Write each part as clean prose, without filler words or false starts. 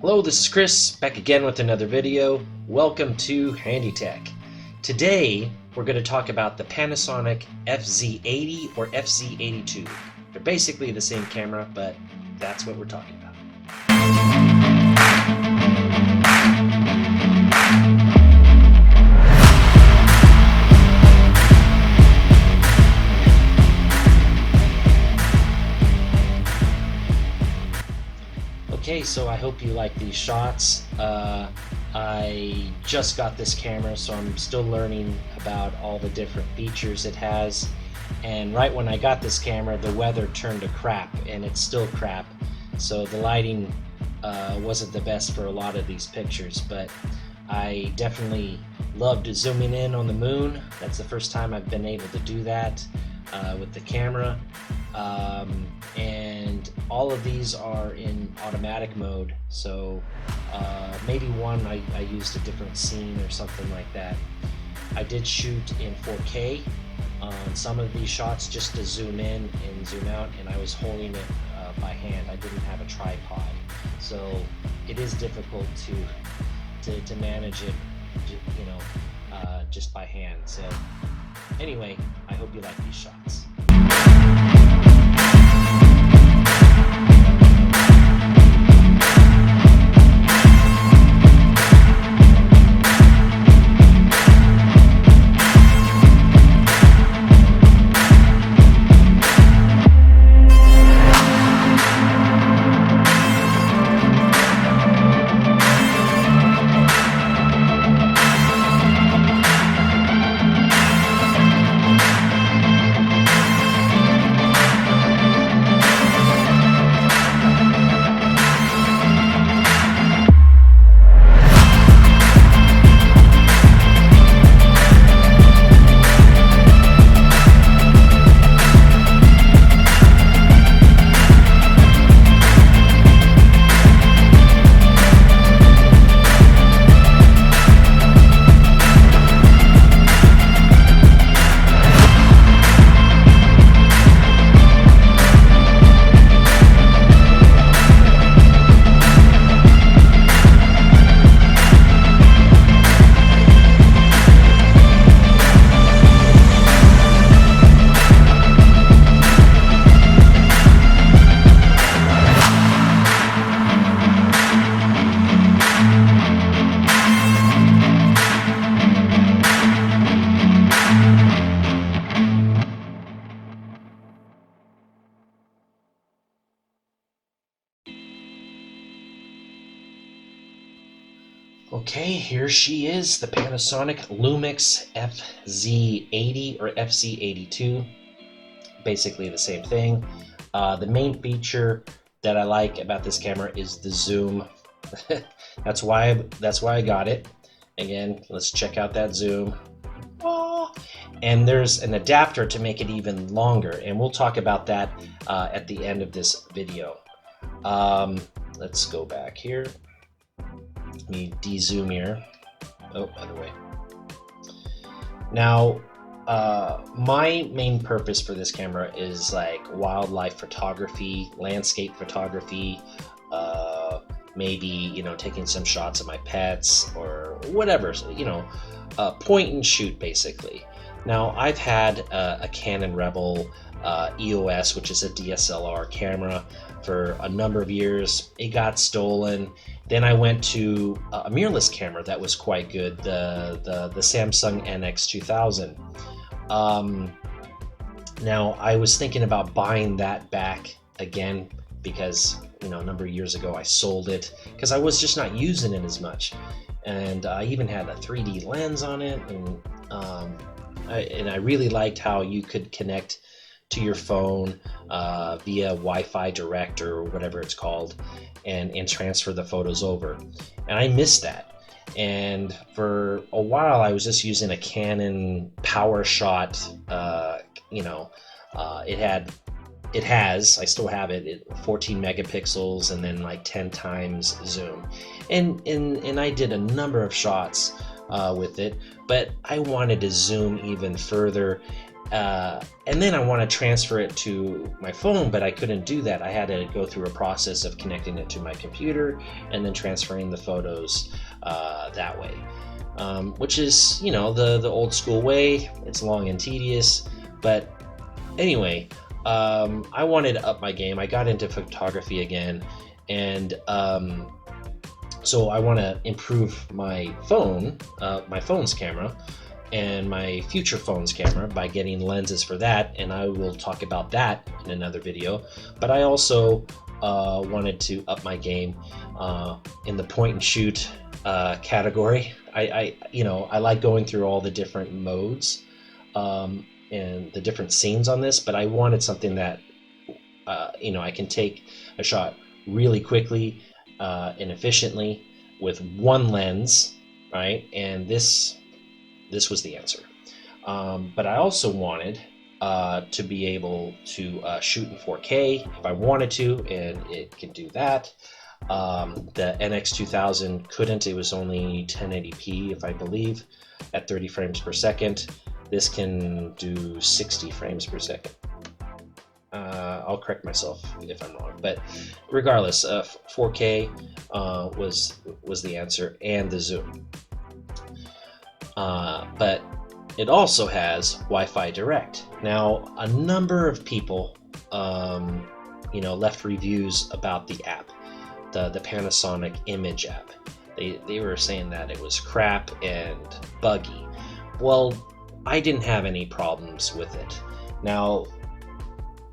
Hello, this is Chris, back again with another video. Welcome to Handy Tech. Today, we're going to talk about the Panasonic FZ80 or FZ82. They're basically the same camera, but that's what we're talking about. Okay, so I hope you like these shots. I just got this camera, so I'm still learning about all the different features it has. And right when I got this camera, the weather turned to crap, and it's still crap. So the lighting wasn't the best for a lot of these pictures, but I definitely loved zooming in on the moon. That's the first time I've been able to do that with the camera. And all of these are in automatic mode, so maybe one I used a different scene or something like that. I did shoot in 4K on some of these shots just to zoom in and zoom out, and I was holding it by hand. I didn't have a tripod, so it is difficult to manage it, you know, just by hand. So anyway, I hope you like these shots. Okay, here she is, the Panasonic Lumix FZ80 or FZ82. Basically the same thing. The main feature that I like about this camera is the zoom. that's why I got it. Again, let's check out that zoom. Oh, and there's an adapter to make it even longer, and we'll talk about that at the end of this video. Let's go back here. Let me de-zoom here. Oh, other way. Now, my main purpose for this camera is like wildlife photography, landscape photography, maybe, you know, taking some shots of my pets or whatever, you know, point and shoot basically. Now, I've had a Canon Rebel EOS, which is a DSLR camera, for a number of years. It got stolen. Then I went to a mirrorless camera that was quite good, the Samsung NX2000. Now I was thinking about buying that back again because, you know, a number of years ago I sold it because I was just not using it as much, and I even had a 3D lens on it, and I really liked how you could connect to your phone via Wi-Fi Direct or whatever it's called, and transfer the photos over. And I missed that. And for a while I was just using a Canon PowerShot. You know, I still have it, 14 megapixels and then like 10 times zoom. And I did a number of shots with it, but I wanted to zoom even further And then I want to transfer it to my phone, but I couldn't do that. I had to go through a process of connecting it to my computer and then transferring the photos that way, which is, you know, the old school way. It's long and tedious, but anyway, I wanted to up my game. I got into photography again, and so I want to improve my phone's camera, and my future phone's camera by getting lenses for that, and I will talk about that in another video. But I also wanted to up my game in the point and shoot category. I like going through all the different modes and the different scenes on this, but I wanted something that I can take a shot really quickly and efficiently with one lens, right? And this was the answer. But I also wanted to be able to shoot in 4K if I wanted to, and it can do that. The NX2000 couldn't. It was only 1080p, if I believe, at 30 frames per second. This can do 60 frames per second. I'll correct myself if I'm wrong, but regardless, 4K was the answer, and the zoom. But it also has Wi-Fi Direct. Now, a number of people, left reviews about the app, the Panasonic Image app. They were saying that it was crap and buggy. Well, I didn't have any problems with it. Now,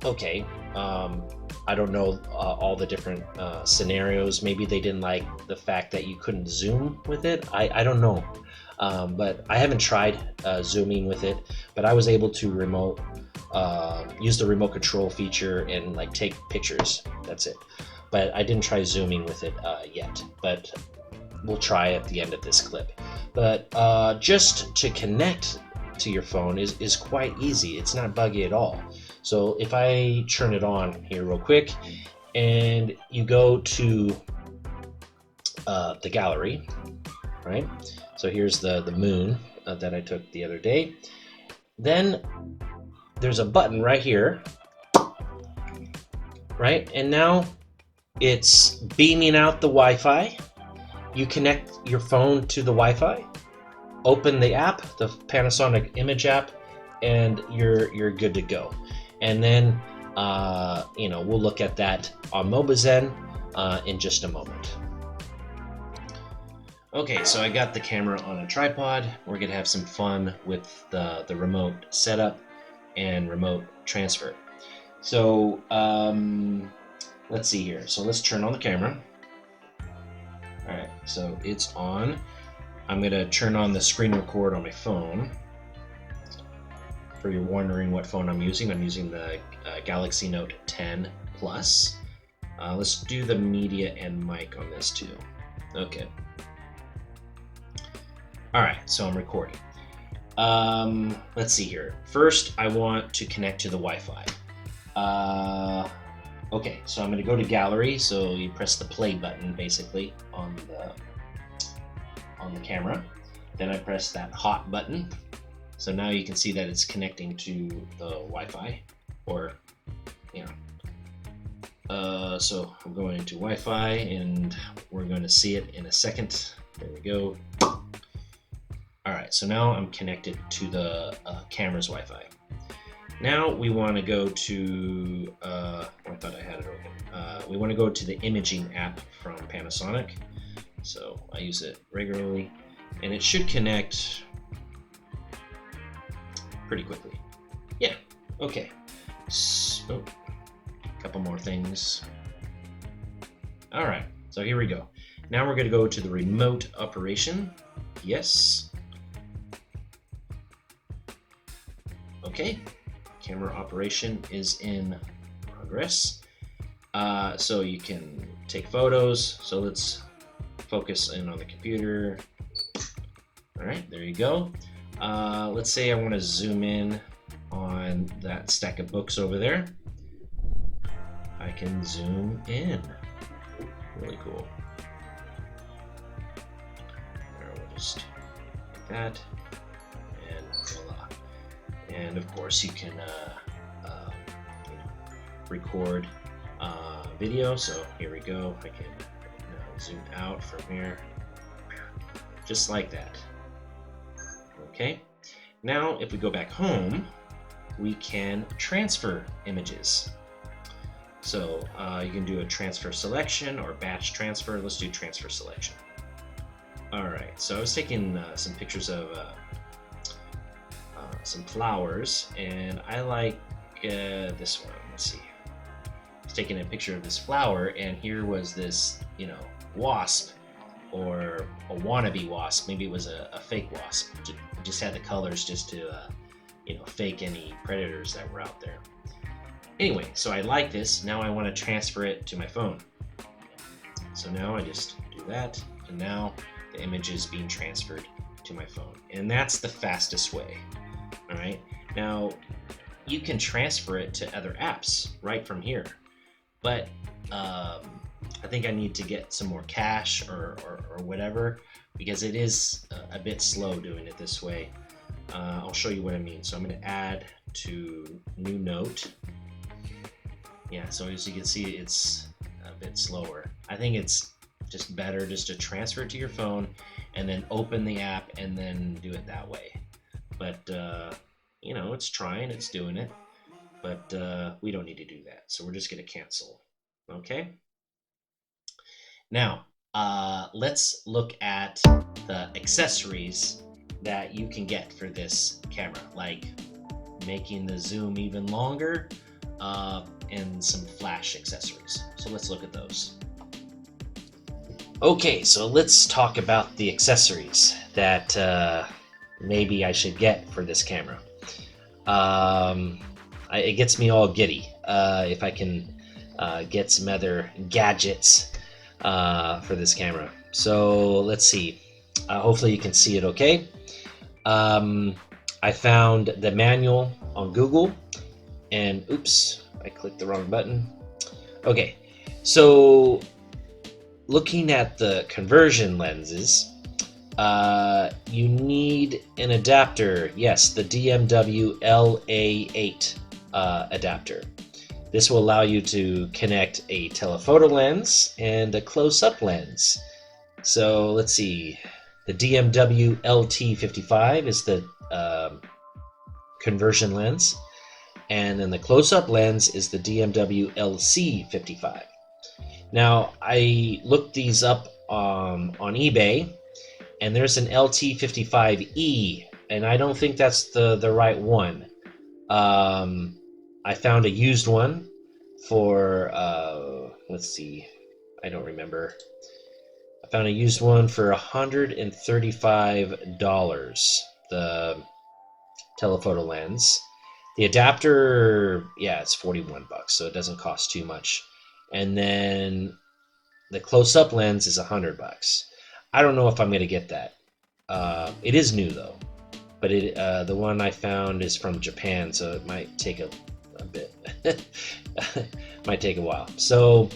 okay, I don't know all the different scenarios. Maybe they didn't like the fact that you couldn't zoom with it. I don't know. But I haven't tried zooming with it, but I was able to use the remote control feature and like take pictures. That's it. But I didn't try zooming with it yet, but we'll try at the end of this clip. But just to connect to your phone is quite easy. It's not buggy at all. So if I turn it on here real quick, and you go to the gallery, right? So here's the moon that I took the other day. Then there's a button right here, right? And now it's beaming out the Wi-Fi. You connect your phone to the Wi-Fi, open the app, the Panasonic Image app, and you're good to go. And then we'll look at that on Mobizen in just a moment. Okay, so I got the camera on a tripod. We're gonna have some fun with the remote setup and remote transfer. So let's see here. So let's turn on the camera. All right, so it's on. I'm gonna turn on the screen record on my phone. For you wondering what phone I'm using the Galaxy Note 10 Plus. Let's do the media and mic on this too. Okay. All right, so I'm recording. Let's see here. First, I want to connect to the Wi-Fi. Okay, so I'm going to go to gallery. So you press the play button basically on the camera. Then I press that hot button. So now you can see that it's connecting to the Wi-Fi, or so I'm going to Wi-Fi, and we're going to see it in a second. There we go. All right, so now I'm connected to the camera's Wi-Fi. Now we want to go to, I thought I had it open. We want to go to the imaging app from Panasonic. So I use it regularly, and it should connect pretty quickly. Yeah, okay. So, a couple more things. All right, so here we go. Now we're gonna go to the remote operation. Yes. Okay, camera operation is in progress. So you can take photos. So let's focus in on the computer. All right, there you go. Let's say I want to zoom in on that stack of books over there. I can zoom in. Really cool. There, we'll just like that, and voila. and of course you can record video. So here we go. I can zoom out from here, just like that. Okay, now if we go back home, we can transfer images. So you can do a transfer selection or batch transfer. Let's do transfer selection. Alright, so I was taking some pictures of some flowers, and I like this one. Let's see. I was taking a picture of this flower, and here was this, wasp, or a wannabe wasp. Maybe it was a fake wasp. It just had the colors just to, fake any predators that were out there. Anyway, so I like this. Now I want to transfer it to my phone. So now I just do that, and now the image is being transferred to my phone. And that's the fastest way. All right. Now you can transfer it to other apps right from here, but I think I need to get some more cache or whatever, because it is a bit slow doing it this way. I'll show you what I mean. So I'm going to add to new note. Yeah, so as you can see, it's a bit slower. I think it's just better just to transfer it to your phone and then open the app and then do it that way. But it's trying, it's doing it, but we don't need to do that. So we're just going to cancel. Okay. Now, let's look at the accessories that you can get for this camera, like making the zoom even longer, and some flash accessories. So let's look at those. Okay, so let's talk about the accessories that maybe I should get for this camera. It gets me all giddy if I can get some other gadgets for this camera. So let's see. Hopefully you can see it okay. I found the manual on Google, and oops, I clicked the wrong button. Okay, so looking at the conversion lenses, you need an adapter. Yes, the DMW LA8 adapter. This will allow you to connect a telephoto lens and a close-up lens. So let's see, the DMW LT55 is the conversion lens, and then the close-up lens is the DMW LC55. Now, I looked these up on eBay, and there's an LT55E, and I don't think that's the right one. I found a used one for, let's see, I don't remember. I found a used one for $135, the telephoto lens. The adapter, yeah, it's 41 bucks, so it doesn't cost too much. And then the close-up lens is 100 bucks. I don't know if I'm going to get that. It is new though, but the one I found is from Japan, so it might take a bit. Might take a while. So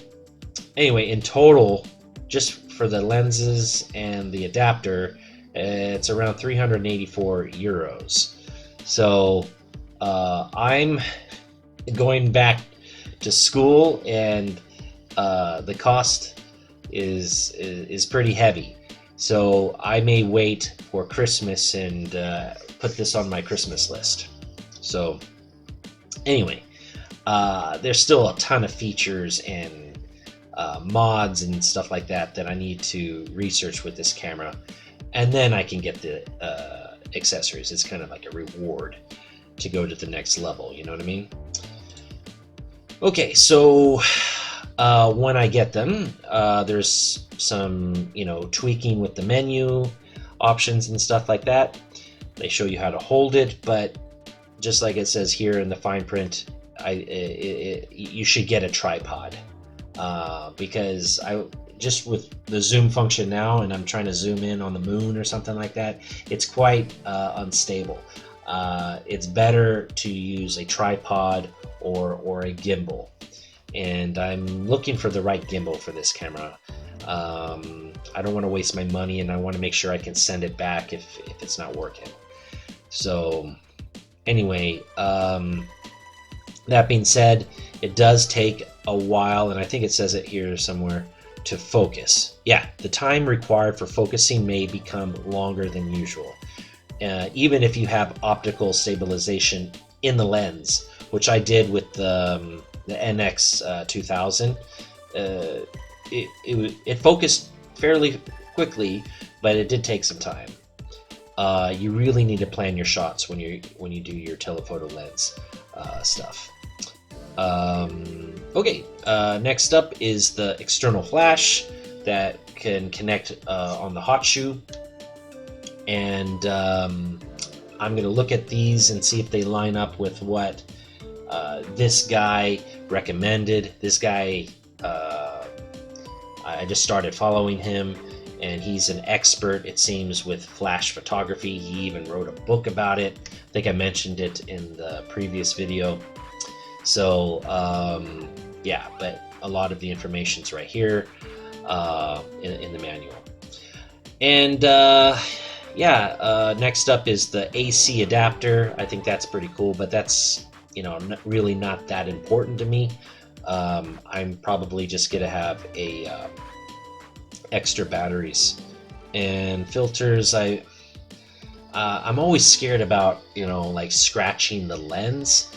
anyway, in total, just for the lenses and the adapter, it's around 384 euros. So I'm going back to school, and the cost is pretty heavy. So I may wait for Christmas and put this on my Christmas list. So anyway, there's still a ton of features and mods and stuff like that I need to research with this camera, and then I can get the accessories. It's kind of like a reward to go to the next level, you know what I mean? Okay, so when I get them, there's some tweaking with the menu options and stuff like that. They show you how to hold it, but just like it says here in the fine print, you should get a tripod, because just with the zoom function now, and I'm trying to zoom in on the moon or something like that, it's quite unstable. It's better to use a tripod or a gimbal, and I'm looking for the right gimbal for this camera. I don't want to waste my money, and I want to make sure I can send it back if it's not working. So Anyway, that being said, it does take a while, and I think it says it here somewhere, to focus. Yeah, the time required for focusing may become longer than usual. Even if you have optical stabilization in the lens, which I did with the NX 2000, it focused fairly quickly, but it did take some time. You really need to plan your shots when you do your telephoto lens stuff. Okay, next up is the external flash that can connect on the hot shoe, and I'm going to look at these and see if they line up with what this guy recommended. This guy, I just started following him, and he's an expert, it seems, with flash photography. He even wrote a book about it. I think I mentioned it in the previous video. So yeah, but a lot of the information's right here in the manual. And yeah, next up is the AC adapter. I think that's pretty cool, but that's, you know, really not that important to me. I'm probably just gonna have a extra batteries and filters. I'm always scared about, you know, like scratching the lens.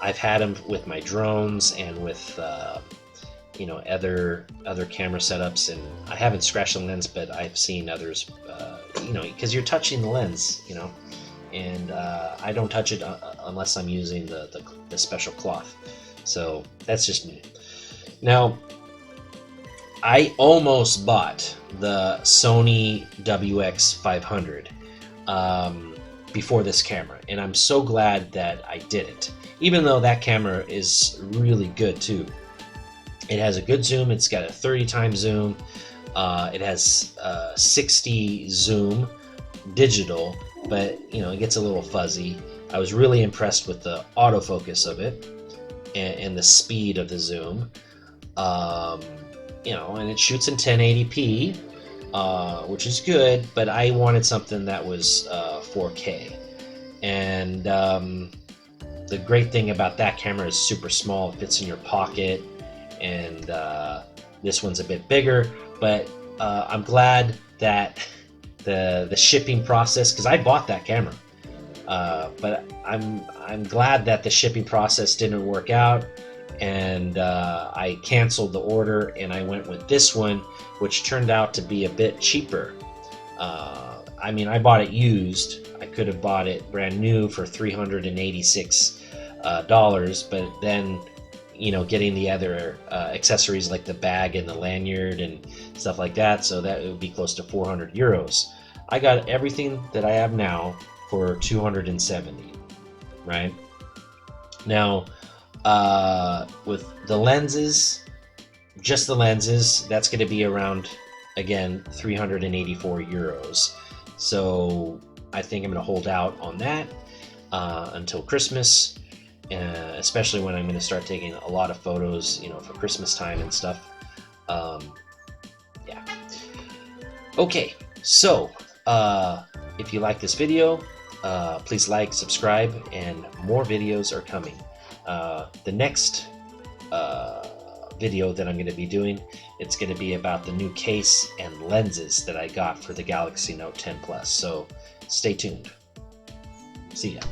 I've had them with my drones and with you know, other camera setups, and I haven't scratched the lens, but I've seen others, you know, because you're touching the lens, you know, and I don't touch it unless I'm using the special cloth. So that's just me. Now, I almost bought the Sony WX500 before this camera, and I'm so glad that I didn't, even though that camera is really good too. It has a good zoom. It's got a 30 times zoom. It has 60 zoom digital, but you know, it gets a little fuzzy. I was really impressed with the autofocus of it and the speed of the zoom. You know, and it shoots in 1080p, which is good, but I wanted something that was 4K. And the great thing about that camera is super small. It fits in your pocket, and this one's a bit bigger, but I'm glad that the shipping process, because I bought that camera, but I'm glad that the shipping process didn't work out, and I canceled the order and I went with this one, which turned out to be a bit cheaper. I mean, I bought it used. I could have bought it brand new for $386, but then, you know, getting the other accessories like the bag and the lanyard and stuff like that, so that it would be close to 400 euros. I got everything that I have now for 270, right? Now, with the lenses, just the lenses, that's going to be around, again, 384 euros. So I think I'm going to hold out on that until Christmas, especially when I'm going to start taking a lot of photos, you know, for Christmas time and stuff. Yeah. Okay, so if you like this video, please like, subscribe, and more videos are coming. The next video that I'm going to be doing, it's going to be about the new case and lenses that I got for the Galaxy Note 10 Plus. So stay tuned. See ya.